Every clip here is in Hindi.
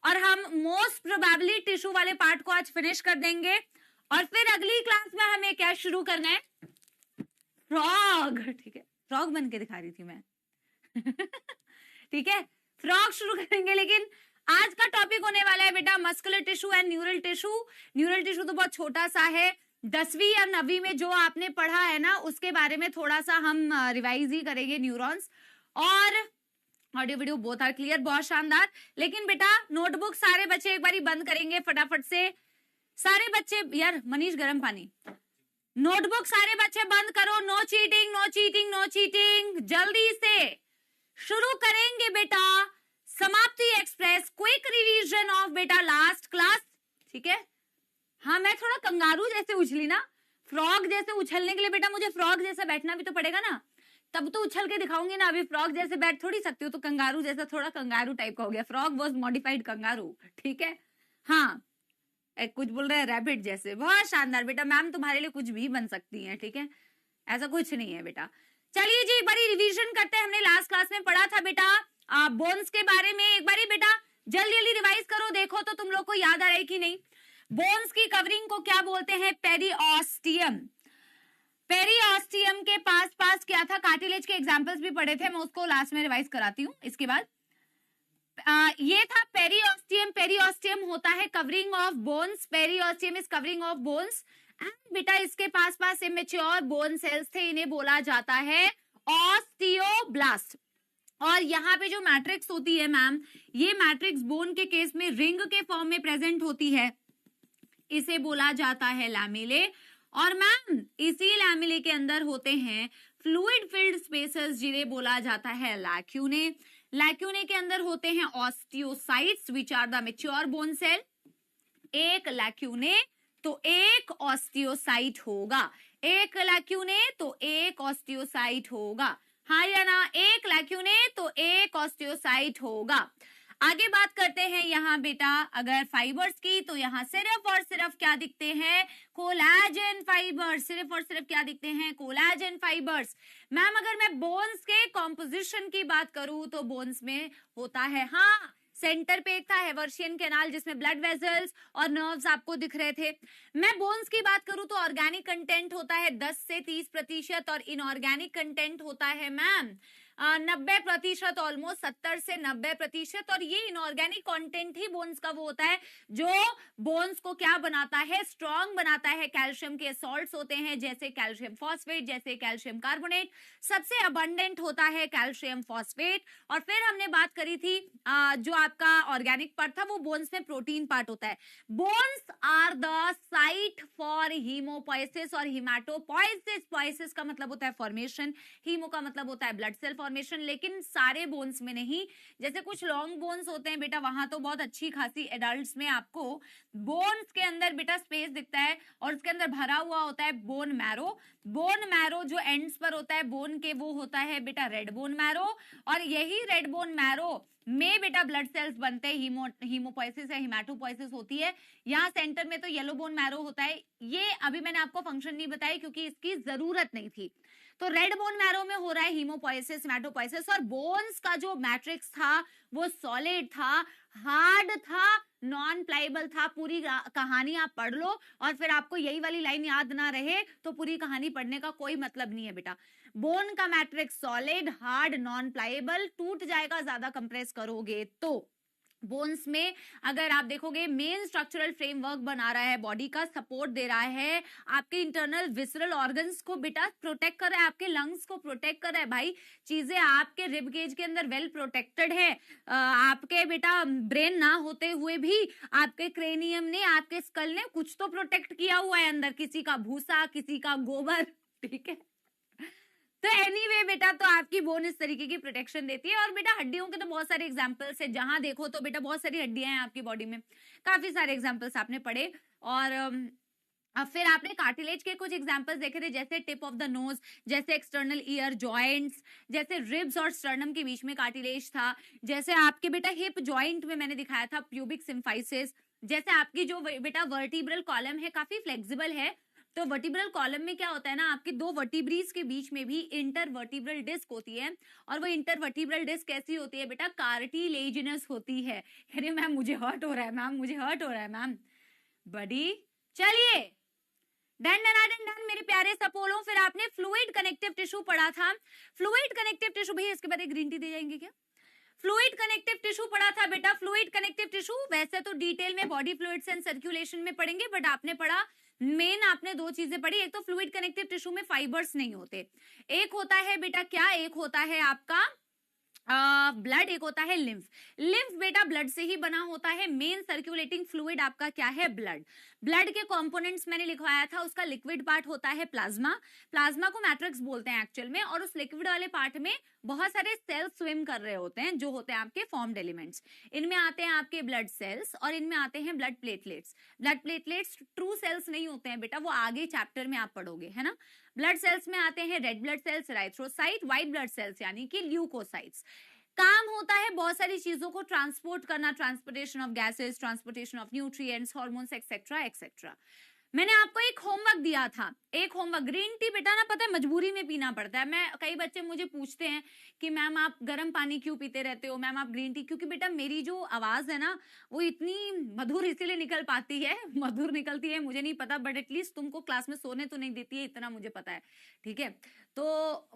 और हम मोस्ट प्रोबेबली टिश्यू वाले पार्ट को आज फिनिश कर देंगे और फिर अगली क्लास में हमें क्या शुरू करना है, फ्रॉग। ठीक है, फ्रॉग बन के दिखा रही थी मैं। ठीक है, फ्रॉग शुरू करेंगे, लेकिन आज का टॉपिक होने वाला है बेटा muscular tissue and neural tissue. Neural tissue तो बहुत छोटा सा है, 10वीं या 9वीं में जो आपने पढ़ा है ना उसके बारे में थोड़ा सा हम रिवाइज ही करेंगे, न्यूरॉन्स। और ऑडियो वीडियो बहुत आर क्लियर, बहुत शानदार। लेकिन बेटा नोटबुक सारे बच्चे एक बारी बंद करेंगे फटाफट से, सारे बच्चे। यार मनीष गर्म पानी, नोटबुक सारे बच्चे बंद करो, no cheating no cheating no cheating. जल्दी से शुरू करेंगे बेटा समाप्ति एक्सप्रेस, क्विक रिवीजन ऑफ बेटा लास्ट क्लास। ठीक है, हाँ मैं थोड़ा कंगारू जैसे उछली ना, फ्रॉग जैसे उछलने के लिए बेटा मुझे फ्रॉग जैसा बैठना भी तो पड़ेगा ना, तब तो उछल के दिखाऊंगी ना। अभी फ्रॉग जैसे बैठ थोड़ी सकती हूँ, तो कंगारू जैसा, थोड़ा कंगारू टाइप का हो गया। Frog was modified kangaroo. ठीक है, हाँ कुछ बोल रहे हैं रैबिट जैसे, बहुत शानदार बेटा। मैम तुम्हारे लिए कुछ भी बन सकती है, ठीक है, ऐसा कुछ नहीं है बेटा। चलिए जी एक बारी रिवीजन करते हैं। हमने लास्ट क्लास में पढ़ा था बेटा बोन्स के बारे में। एक बारी बेटा जल्दी जल्दी रिवाइज करो, देखो तो तुम लोग को याद आ रहा है कि नहीं। बोन्स की कवरिंग को क्या बोलते हैं, पेरिओस्टियम। पेरिओस्टियम के पास पास क्या था, कार्टिलेज के एग्जांपल्स भी पढ़े थे, मैं उसको लास्ट में रिवाइज कराती हूँ। इसके बाद ये था पेरिओस्टियम। पेरिओस्टियम होता है covering of bones, periosteum is covering of bones. And बेटा इसके पास पास इमेच्योर बोन सेल्स थे, इन्हें बोला जाता है ऑस्टियोब्लास्ट। और यहाँ पे जो मैट्रिक्स होती है मैम, ये मैट्रिक्स बोन के केस में रिंग के फॉर्म में प्रेजेंट होती है, इसे बोला जाता है लैमेले। और मैम इसी लैमेले के अंदर होते हैं फ्लूइड फिल्ड स्पेसेस, जिन्हें बोला जाता है लैक्यूने। लैक्यूने के अंदर होते हैं osteocytes which are the mature bone cell. एक लैक्यूने तो एक ऑस्टियोसाइट होगा, एक लैक्यूने तो एक ऑस्टियोसाइट होगा, हाँ या ना, एक लैक्यूने तो एक ऑस्टियोसाइट होगा। आगे बात करते हैं यहाँ बेटा अगर फाइबर्स की, तो यहाँ सिर्फ और सिर्फ क्या दिखते हैं, कोलाजन फाइबर्स। सिर्फ और सिर्फ क्या दिखते हैं, कोलाजन फाइबर्स। मैम अगर मैं बोन्स के कॉम्पोजिशन की बात करूं तो बोन्स में होता है, हाँ सेंटर पे एक था हेवर्शियन कैनाल जिसमें ब्लड वेजल्स और नर्व्स आपको दिख रहे थे। मैं बोन्स की बात करूं तो ऑर्गेनिक कंटेंट होता है 10 से 30% और इनऑर्गेनिक कंटेंट होता है मैम 90%, ऑलमोस्ट 70 से 90%। और ये इनऑर्गेनिक कंटेंट ही बोन्स का वो होता है जो बोन्स को क्या बनाता है, स्ट्रॉन्ग बनाता है। कैल्शियम के सॉल्ट्स होते हैं जैसे कैल्शियम फॉस्फेट, जैसे कैल्शियम कार्बोनेट, सबसे अबंडेंट होता है कैल्शियम फॉस्फेट। और फिर हमने बात करी थी जो आपका ऑर्गेनिक पार्ट था वो बोन्स में प्रोटीन पार्ट होता है। Bones are the site for hemopoiesis और हिमाटोपोइसिस। पोइसिस का मतलब होता है फॉर्मेशन, हीमो का मतलब होता है ब्लड सेल फॉर्मेशन, लेकिन सारे बोन्स में नहीं। जैसे कुछ लॉन्ग बोन्स होते हैं बेटा, वहां तो बहुत अच्छी खासी एडल्ट्स में आपको बोन्स के अंदर बेटा स्पेस दिखता है और उसके अंदर भरा हुआ होता है बोन मैरो। बोन मैरो जो एंड्स पर होता है बोन के, वो होता है बेटा रेड बोन मैरो। और यही रेड बोन मैरो में बेटा ब्लड सेल्स बनते हैं, हीमोपोइसिस या हिमाटोपोइसिस होती है। यहाँ सेंटर में तो येलो बोन मैरो होता है। ये अभी मैंने आपको फंक्शन नहीं बताई क्योंकि इसकी जरूरत नहीं थी। तो रेड बोन मैरो में हो रहा है हीमोपोइसिस, हिमाटोपोइसिस। और बोन्स का जो मैट्रिक्स था वो सॉलिड था, हार्ड था, नॉन प्लाइबल था। पूरी कहानी आप पढ़ लो और फिर आपको यही वाली लाइन याद ना रहे तो पूरी कहानी पढ़ने का कोई मतलब नहीं है बेटा। बोन का matrix solid, hard, non pliable, टूट जाएगा ज्यादा कंप्रेस करोगे तो। बोन्स में अगर आप देखोगे मेन स्ट्रक्चरल फ्रेमवर्क बना रहा है बॉडी का, सपोर्ट दे रहा है आपके इंटरनल विसरल ऑर्गन्स को बेटा, प्रोटेक्ट कर रहा है आपके लंग्स को, प्रोटेक्ट कर रहा है भाई। चीजें आपके रिब गेज के अंदर वेल प्रोटेक्टेड है। आपके बेटा ब्रेन ना होते हुए भी आपके क्रेनियम ने, आपके स्कल ने कुछ तो प्रोटेक्ट किया हुआ है अंदर, किसी का भूसा, किसी का गोबर, ठीक है। तो एनीवे बेटा तो आपकी बोन इस तरीके की प्रोटेक्शन देती है। और बेटा हड्डियों के तो बहुत सारे एग्जांपल्स है, जहां देखो तो बेटा बहुत सारी हड्डियां हैं आपकी बॉडी में, काफी सारे एग्जांपल्स आपने पढ़े। और अब फिर आपने कार्टिलेज के कुछ एग्जांपल्स देखे थे, जैसे टिप ऑफ द नोज, जैसे एक्सटर्नल ईयर जॉइंट्स, जैसे रिब्स और स्टर्नम के बीच में कार्टिलेज था, जैसे आपके बेटा हिप जॉइंट में मैंने दिखाया था प्यूबिक सिम्फाइसिस, जैसे आपकी जो बेटा वर्टिब्रल कॉलम है काफी फ्लेक्सिबल है, तो वर्टिब्रल कॉलम में क्या होता है ना, आपके दो वर्टिब्रीज के बीच में भी इंटरवर्टिब्रल डिस्क होती है, और वो इंटरवर्टिब्रल डिस्क कैसी होती है बेटा, कार्टिलेजिनस होती है। अरे मैम मुझे हर्ट हो रहा है, मैम मुझे हर्ट हो रहा है मैम, बड़ी चलिए डन डन डन डन मेरे प्यारे सपोलो। फिर आपने फ्लूइड कनेक्टिव टिश्यू पढ़ा था, फ्लूइड कनेक्टिव टिश्यू, भैया इसके बाद एक ग्रीन टी दे जाएंगे क्या? फ्लूइड कनेक्टिव टिश्यू पढ़ा था बेटा, फ्लूइड कनेक्टिव टिश्यू वैसे तो डिटेल में बॉडी फ्लूइड्स एंड सर्कुलेशन में पढ़ेंगे, बट आपने पढ़ा मेन, आपने दो चीजें पढ़ी, एक तो फ्लूइड कनेक्टिव टिश्यू में फाइबर्स नहीं होते, एक होता है बेटा क्या, एक होता है आपका ब्लड, एक होता है लिम्फ। लिम्फ बेटा ब्लड से ही बना होता है, मेन सर्कुलेटिंग फ्लूइड आपका क्या है, ब्लड। ब्लड के कंपोनेंट्स मैंने लिखवाया था, उसका लिक्विड पार्ट होता है प्लाज्मा, प्लाज्मा को मैट्रिक्स बोलते हैं एक्चुअल में, और उस लिक्विड वाले पार्ट में बहुत सारे सेल्स स्विम कर रहे होते हैं, जो होते हैं आपके फॉर्म्ड एलिमेंट्स। इनमें आते हैं आपके ब्लड सेल्स, और इनमें आते हैं blood platelets. Blood platelets true cells नहीं होते हैं बेटा, वो आगे चैप्टर में आप पढ़ोगे, है ना। ब्लड सेल्स में आते हैं red blood cells, erythrocyte, white blood cells यानी कि ल्यूकोसाइट्स। काम होता है बहुत सारी चीजों को ट्रांसपोर्ट करना, transportation of gases, transportation of nutrients, hormones etcetera etcetera. मैंने आपको एक होमवर्क दिया था, एक होमवर्क, ग्रीन टी बेटा ना पता है मजबूरी में पीना पड़ता है। मैं, कई बच्चे मुझे पूछते हैं कि मैम आप गर्म पानी क्यों पीते रहते हो, मैम आप ग्रीन टी, क्योंकि बेटा मेरी जो आवाज है ना वो इतनी मधुर इसीलिए निकल पाती है, मधुर निकलती है मुझे नहीं पता, बट एटलीस्ट तुमको क्लास में सोने तो नहीं देती है, इतना मुझे पता है, ठीक है। तो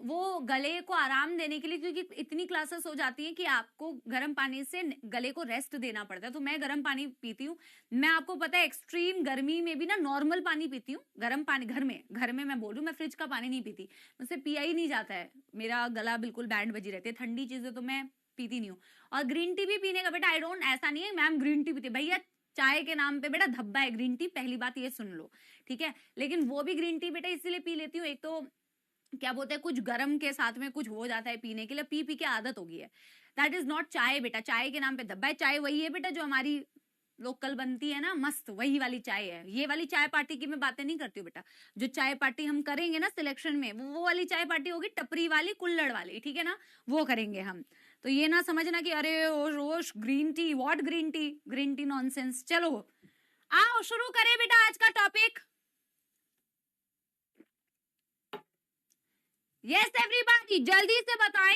वो गले को आराम देने के लिए, क्योंकि इतनी क्लासेस हो जाती हैं कि आपको गर्म पानी से गले को रेस्ट देना पड़ता है, तो मैं गर्म पानी पीती हूँ। मैं आपको पता है एक्सट्रीम गर्मी में भी ना नॉर्मल पानी पीती हूँ, गर्म पानी घर में मैं बोल रही हूँ, मैं फ्रिज का पानी नहीं पीती, मुझसे पिया ही नहीं जाता है, मेरा गला बिल्कुल बैंड बजी रहती है, ठंडी चीजें तो मैं पीती नहीं हूँ। और ग्रीन टी भी पीने का बेटा आई डोंट, ऐसा नहीं है मैम ग्रीन टी पीती, भैया चाय के नाम पे बेटा धब्बा है ग्रीन टी, पहली बात ये सुन लो, ठीक है। लेकिन वो भी ग्रीन टी बेटा इसीलिए पी लेती हूँ, एक तो क्या बोलते हैं कुछ गर्म के साथ में कुछ हो जाता है पीने के लिए, पी पी के आदत हो गई है। दैट इज नॉट चाय बेटा, चाय के नाम पे धब्बा है, चाय वही है बेटा जो हमारी लोकल बनती है ना मस्त, वही वाली चाय है। ये वाली चाय पार्टी की मैं बातें नहीं करती हूँ बेटा, जो चाय पार्टी हम करेंगे ना सिलेक्शन में, वो वाली चाय पार्टी होगी, टपरी वाली, कुल्हड़ वाली, ठीक है ना, वो करेंगे हम। तो ये ना समझना कि अरे रोज green tea, what green tea, green tea nonsense. चलो आओ शुरू करें बेटा आज का टॉपिक। यस एवरीबॉडी जल्दी से बताएं।